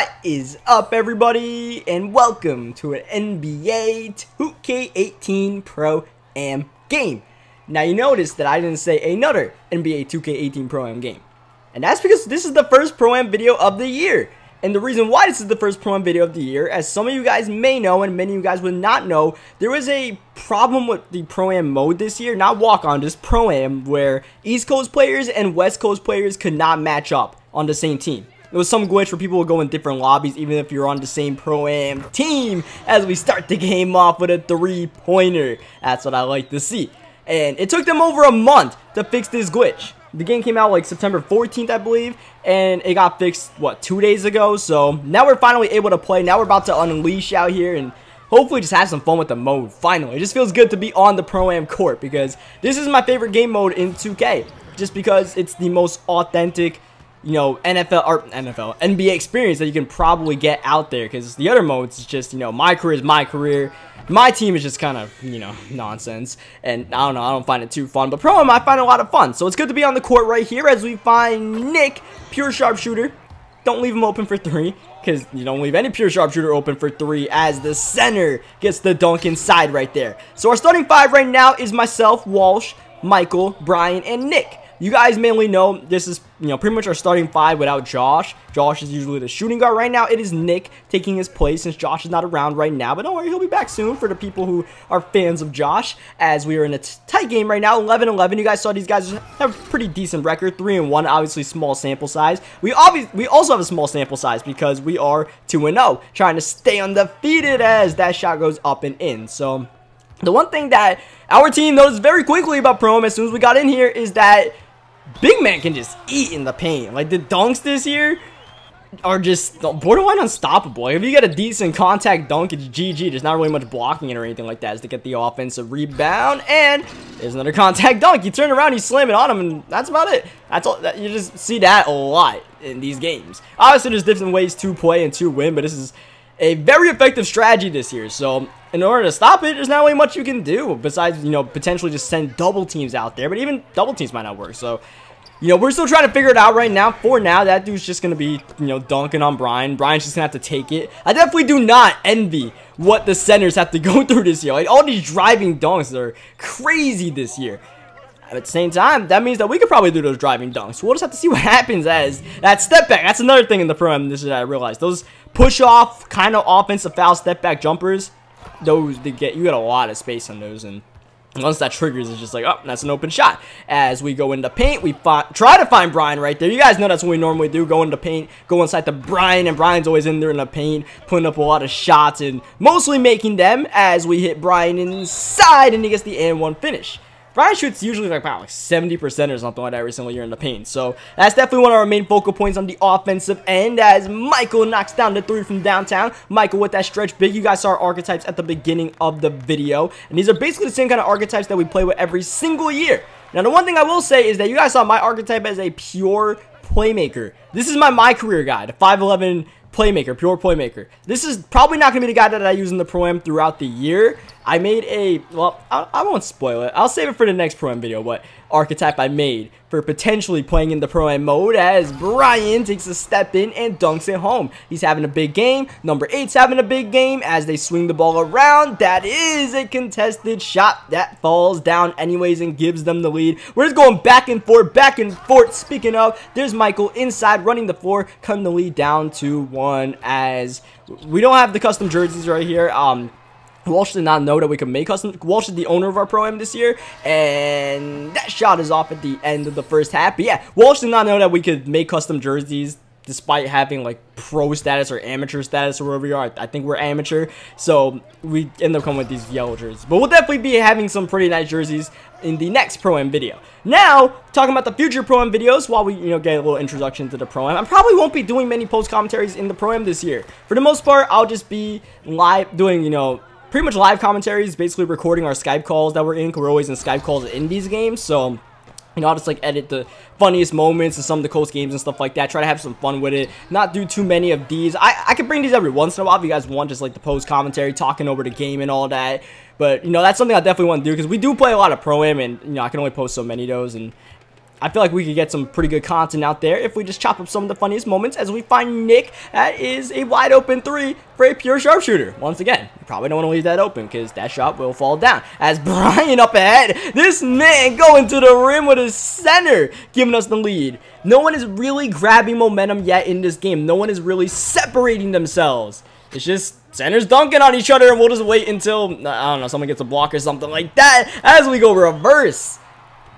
What is up, everybody, and welcome to an NBA 2K18 Pro Am game. Now, you notice that I didn't say another NBA 2K18 Pro Am game, and that's because this is the first Pro Am video of the year. And the reason why this is the first Pro Am video of the year, as some of you guys may know and many of you guys would not know, there was a problem with the Pro Am mode this year, not walk-on, just Pro Am, where East Coast players and West Coast players could not match up on the same team. There was some glitch where people would go in different lobbies even if you're on the same Pro Am team, as we start the game off with a three-pointer. That's what I like to see. And it took them over a month to fix this glitch. The game came out like September 14th, I believe, and it got fixed, what, 2 days ago? So now we're finally able to play. Now we're about to unleash out here and hopefully just have some fun with the mode, finally. It just feels good to be on the Pro Am court because this is my favorite game mode in 2K. Just because it's the most authentic, you know, NBA experience that you can probably get out there. Because the other modes is just, you know, my career is my career. My team is just kind of, you know, nonsense, and I don't know, I don't find it too fun, but Pro Am I find a lot of fun, so it's good to be on the court right here as we find Nick, pure sharpshooter. Don't leave him open for three, because you don't leave any pure sharpshooter open for three, as the center gets the dunk inside right there. So our starting five right now is myself, Walsh, Michael, Brian, and Nick. You guys mainly know this is, you know, pretty much our starting five without Josh. Josh is usually the shooting guard. Right now, it is Nick taking his place since Josh is not around right now. But don't worry, he'll be back soon for the people who are fans of Josh, as we are in a tight game right now, 11-11. You guys saw these guys have a pretty decent record, 3-1, obviously small sample size. We also have a small sample size because we are 2-0, trying to stay undefeated as that shot goes up and in. So the one thing that our team noticed very quickly about Pro Am as soon as we got in here is that big man can just eat in the paint. Like, the dunks this year are just borderline unstoppable. If you get a decent contact dunk, it's GG. There's not really much blocking it or anything like that. As to get the offensive rebound, and there's another contact dunk. You turn around, you slam it on him, and that's about it. That's all. You just see that a lot in these games. Obviously, there's different ways to play and to win, but this is a very effective strategy this year. So in order to stop it, there's not really much you can do besides, you know, potentially just send double teams out there. But even double teams might not work. So, you know, we're still trying to figure it out right now. For now, that dude's just going to be, you know, dunking on Brian. Brian's just going to have to take it. I definitely do not envy what the centers have to go through this year. Like, all these driving dunks are crazy this year. At the same time, that means that we could probably do those driving dunks. We'll just have to see what happens as that step back. That's another thing in the Pro Am. This is what I realized. Those push off kind of offensive foul step back jumpers, those you get a lot of space on those, and once that triggers, it's just like, oh, that's an open shot. As we go into paint, we try to find Brian right there. You guys know that's what we normally do, go into paint, go inside to Brian, and Brian's always in there in the paint, putting up a lot of shots, and mostly making them as we hit Brian inside, and he gets the and one finish. Brian shoots usually like, wow, like 70% or something like that every single year in the paint. So that's definitely one of our main focal points on the offensive end, as Michael knocks down the three from downtown. Michael with that stretch big. You guys saw our archetypes at the beginning of the video. And these are basically the same kind of archetypes that we play with every single year. Now, the one thing I will say is that you guys saw my archetype as a pure playmaker. This is my career guy, the 5'11" playmaker, pure playmaker. This is probably not going to be the guy that I use in the Pro Am throughout the year. I made a, well, I won't spoil it. I'll save it for the next Pro Am video, what archetype I made for potentially playing in the Pro Am mode, as Brian takes a step in and dunks it home. He's having a big game. Number 8's having a big game as they swing the ball around. That is a contested shot that falls down anyways and gives them the lead. We're just going back and forth, back and forth. Speaking of, there's Michael inside running the floor, cutting the lead down to 1, as we don't have the custom jerseys right here. Walsh did not know that we could make custom. Walsh is the owner of our Pro Am this year, and that shot is off at the end of the first half. But yeah, Walsh did not know that we could make custom jerseys despite having like pro status or amateur status or wherever we are. I think we're amateur, so we end up coming with these yellow jerseys. But we'll definitely be having some pretty nice jerseys in the next Pro Am video. Now, talking about the future Pro Am videos, while we, you know, get a little introduction to the Pro Am, I probably won't be doing many post commentaries in the Pro Am this year. For the most part, I'll just be live doing, you know, pretty much live commentaries, basically recording our Skype calls that we're in, because we're always in Skype calls in these games. So, you know, I'll just like edit the funniest moments and some of the close games and stuff like that. Try to have some fun with it. Not do too many of these. I could bring these every once in a while if you guys want, just like the post commentary, talking over the game and all that. But, you know, that's something I definitely want to do, because we do play a lot of Pro Am, and, you know, I can only post so many of those. And I feel like we could get some pretty good content out there if we just chop up some of the funniest moments as we find Nick. That is a wide open 3 for a pure sharpshooter. Once again, you probably don't want to leave that open because that shot will fall down. As Brian up ahead, this man going to the rim with his center, giving us the lead. No one is really grabbing momentum yet in this game. No one is really separating themselves. It's just centers dunking on each other, and we'll just wait until, I don't know, someone gets a block or something like that as we go reverse.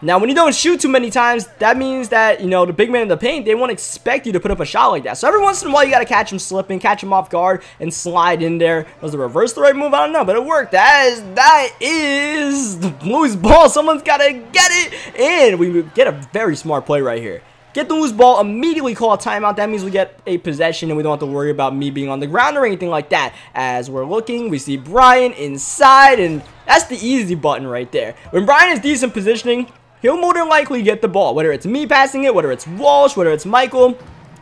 Now, when you don't shoot too many times, that means that, you know, the big man in the paint, they won't expect you to put up a shot like that. So every once in a while, you got to catch him slipping, catch him off guard, and slide in there. Was the reverse the right move? I don't know, but it worked. That is the loose ball. Someone's got to get it in. We get a very smart play right here. Get the loose ball, immediately call a timeout. That means we get a possession and we don't have to worry about me being on the ground or anything like that. As we're looking, we see Brian inside, and that's the easy button right there. When Brian is decent positioning, he'll more than likely get the ball. Whether it's me passing it, whether it's Walsh, whether it's Michael,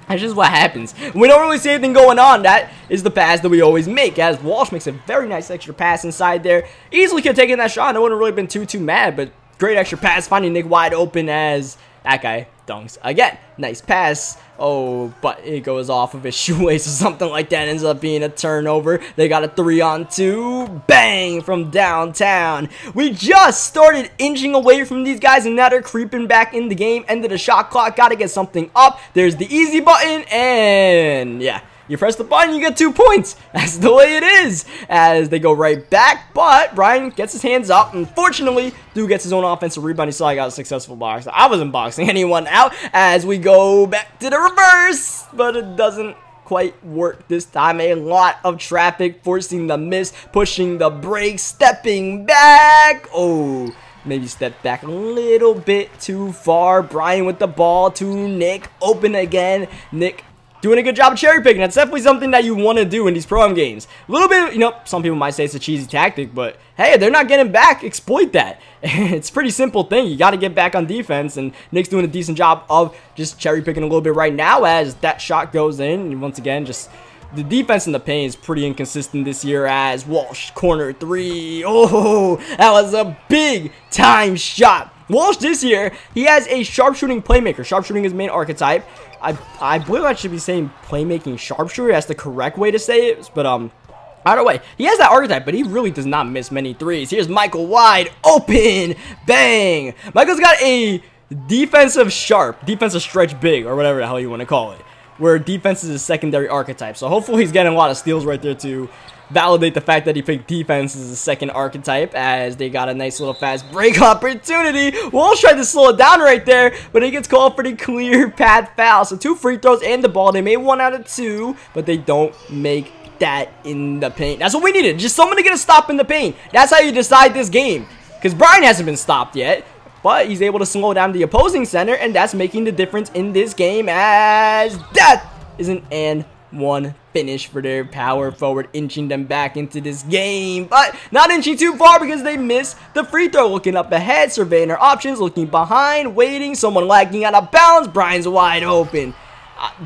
that's just what happens. We don't really see anything going on. That is the pass that we always make, as Walsh makes a very nice extra pass inside there. Easily could have taken that shot. I wouldn't have really been too mad, but great extra pass, finding Nick wide open as that guy dunks again. Nice pass. Oh, but it goes off of his shoelace or something like that. Ends up being a turnover. They got a 3-on-2. Bang from downtown. We just started inching away from these guys, and now they're creeping back in the game. End of the shot clock. Got to get something up. There's the easy button, and yeah. You press the button, you get 2 points. That's the way it is. As they go right back, but Brian gets his hands up. Unfortunately, Dude gets his own offensive rebound. He saw I got a successful box. I wasn't boxing anyone out as we go back to the reverse, but it doesn't quite work this time. A lot of traffic, forcing the miss, pushing the break, stepping back. Oh, maybe step back a little bit too far. Brian with the ball to Nick. Open again. Nick doing a good job of cherry picking. That's definitely something that you want to do in these pro-am games. A little bit, you know, some people might say it's a cheesy tactic, but hey, they're not getting back. Exploit that. It's a pretty simple thing. You got to get back on defense, and Nick's doing a decent job of just cherry picking a little bit right now as that shot goes in. And once again, just the defense in the paint is pretty inconsistent this year as Walsh, corner 3. Oh, that was a big time shot. Walsh this year, he has a sharpshooting playmaker. Sharpshooting is his main archetype. I believe I should be saying playmaking sharpshooter. That's the correct way to say it. But either way, he has that archetype, but he really does not miss many threes. Here's Michael wide open. Bang. Michael's got a defensive stretch big, or whatever the hell you want to call it, where defense is his secondary archetype. So hopefully he's getting a lot of steals right there to validate the fact that he picked defense as a second archetype, as they got a nice little fast break opportunity. Walsh tried to slow it down right there, but he gets called for the clear path foul. So 2 free throws and the ball. They made 1 out of 2, but they don't make that in the paint. That's what we needed. Just someone to get a stop in the paint. That's how you decide this game, because Brian hasn't been stopped yet, but he's able to slow down the opposing center, and that's making the difference in this game, as that is an and 1 finish for their power forward, inching them back into this game, but not inching too far because they missed the free throw. Looking up ahead, surveying their options, looking behind, waiting, someone lagging out of bounds. Brian's wide open.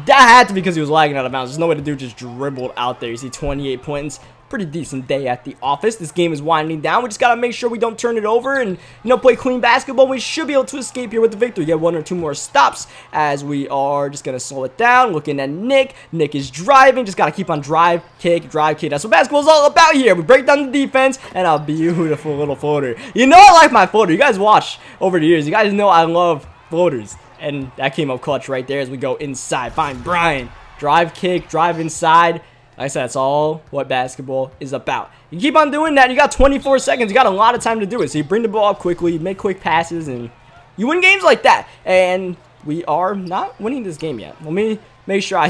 That had to be because he was lagging out of bounds. There's no way to do, just dribbled out there. You see 28 points. Pretty decent day at the office. This game is winding down. We just got to make sure we don't turn it over and, you know, play clean basketball. We should be able to escape here with the victory. Get 1 or 2 more stops as we are just going to slow it down. Looking at Nick. Nick is driving. Just got to keep on drive, kick, drive, kick. That's what basketball is all about here. We break down the defense and a beautiful little floater. You know I like my floater. You guys watch over the years. You guys know I love floaters. And that came up clutch right there as we go inside. Find Brian. Drive, kick, drive inside. Like I said, that's all what basketball is about. You keep on doing that, you got 24 seconds. You got a lot of time to do it. So you bring the ball up quickly, make quick passes, and you win games like that. And we are not winning this game yet. Let me make sure I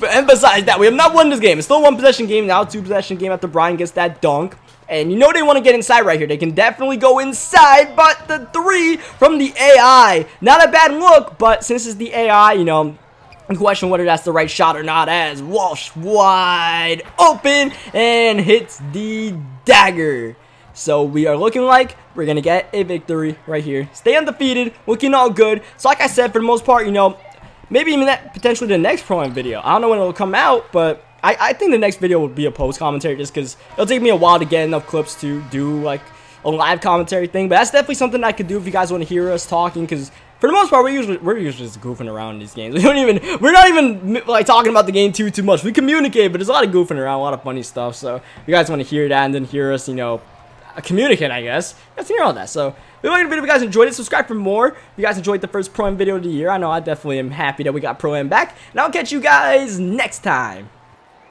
emphasize that. We have not won this game. It's still a 1-possession game now, 2-possession game after Brian gets that dunk. And you know they want to get inside right here. They can definitely go inside, but the 3 from the AI. Not a bad look, but since it's the AI, you know, question whether that's the right shot or not, as Walsh wide open and hits the dagger. So we are looking like we're going to get a victory right here. Stay undefeated, looking all good. So like I said, for the most part, you know, maybe even that potentially the next Pro-Am video. I don't know when it'll come out, but I think the next video will be a post commentary just because it'll take me a while to get enough clips to do like a live commentary thing. But that's definitely something I could do if you guys want to hear us talking, because For the most part, we're usually just goofing around in these games. We're not even like talking about the game too much. We communicate, but there's a lot of goofing around, a lot of funny stuff. So if you guys want to hear that and then hear us, you know, communicate, I guess. Let's hear all that. So if you guys enjoyed it, subscribe for more. If you guys enjoyed the first Pro Am video of the year, I know I definitely am happy that we got Pro Am back. And I'll catch you guys next time.